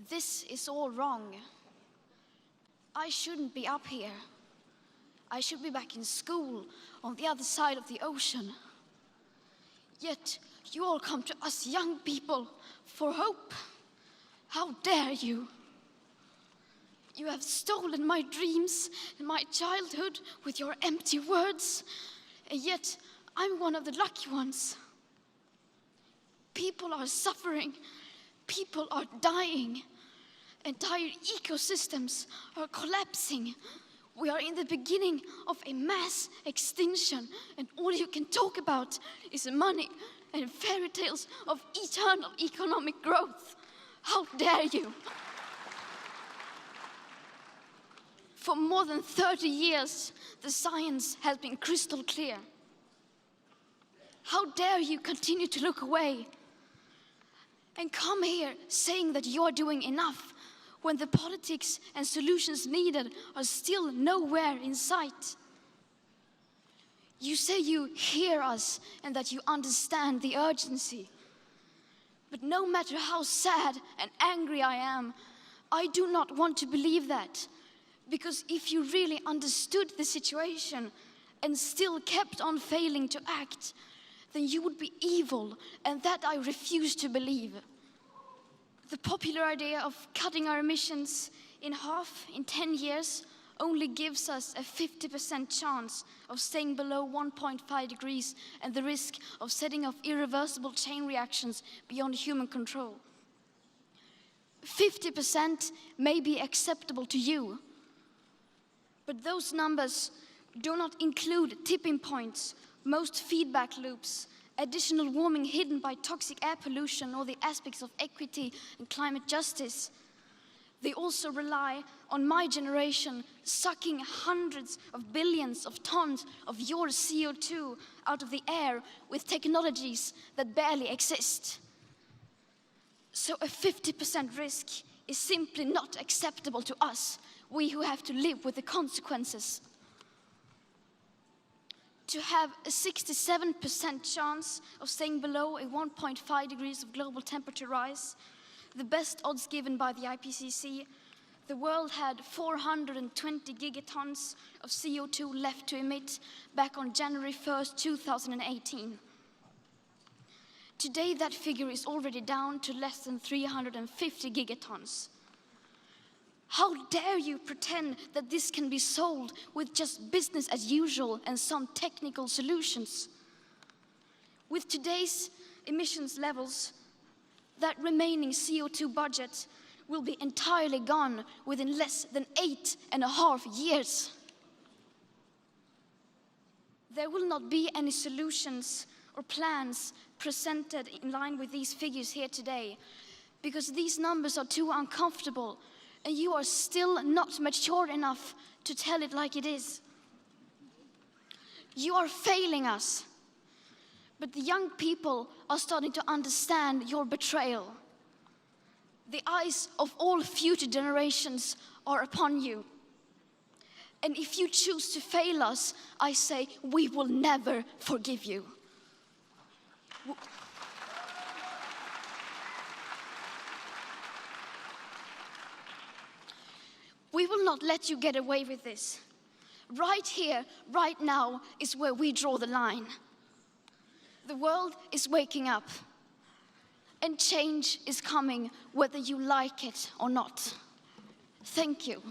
This is all wrong. I shouldn't be up here. I should be back in school on the other side of the ocean. Yet you all come to us young people for hope. How dare you? You have stolen my dreams and my childhood with your empty words, and yet I'm one of the lucky ones. People are suffering, people are dying, entire ecosystems are collapsing. We are in the beginning of a mass extinction, and all you can talk about is money and fairy tales of eternal economic growth. How dare you? For more than 30 years, the science has been crystal clear. How dare you continue to look away and come here saying that you're doing enough when the politics and solutions needed are still nowhere in sight? You say you hear us and that you understand the urgency. But no matter how sad and angry I am, I do not want to believe that. Because if you really understood the situation and still kept on failing to act, then you would be evil, and that I refuse to believe. The popular idea of cutting our emissions in half in 10 years only gives us a 50% chance of staying below 1.5 degrees and the risk of setting off irreversible chain reactions beyond human control. 50% may be acceptable to you, but those numbers do not include tipping points, most feedback loops, additional warming hidden by toxic air pollution, or the aspects of equity and climate justice. They also rely on my generation sucking hundreds of billions of tons of your CO2 out of the air with technologies that barely exist. So a 50% risk is simply not acceptable to us, we who have to live with the consequences. To have a 67% chance of staying below a 1.5 degrees of global temperature rise, the best odds given by the IPCC, the world had 420 gigatons of CO2 left to emit back on January 1st, 2018. Today, that figure is already down to less than 350 gigatons. How dare you pretend that this can be solved with just business as usual and some technical solutions? With today's emissions levels, that remaining CO2 budget will be entirely gone within less than 8.5 years. There will not be any solutions or plans presented in line with these figures here today, because these numbers are too uncomfortable, and you are still not mature enough to tell it like it is. You are failing us, but the young people are starting to understand your betrayal. The eyes of all future generations are upon you. And if you choose to fail us, I say we will never forgive you. We will not let you get away with this. Right here, right now, is where we draw the line. The world is waking up, and change is coming whether you like it or not. Thank you.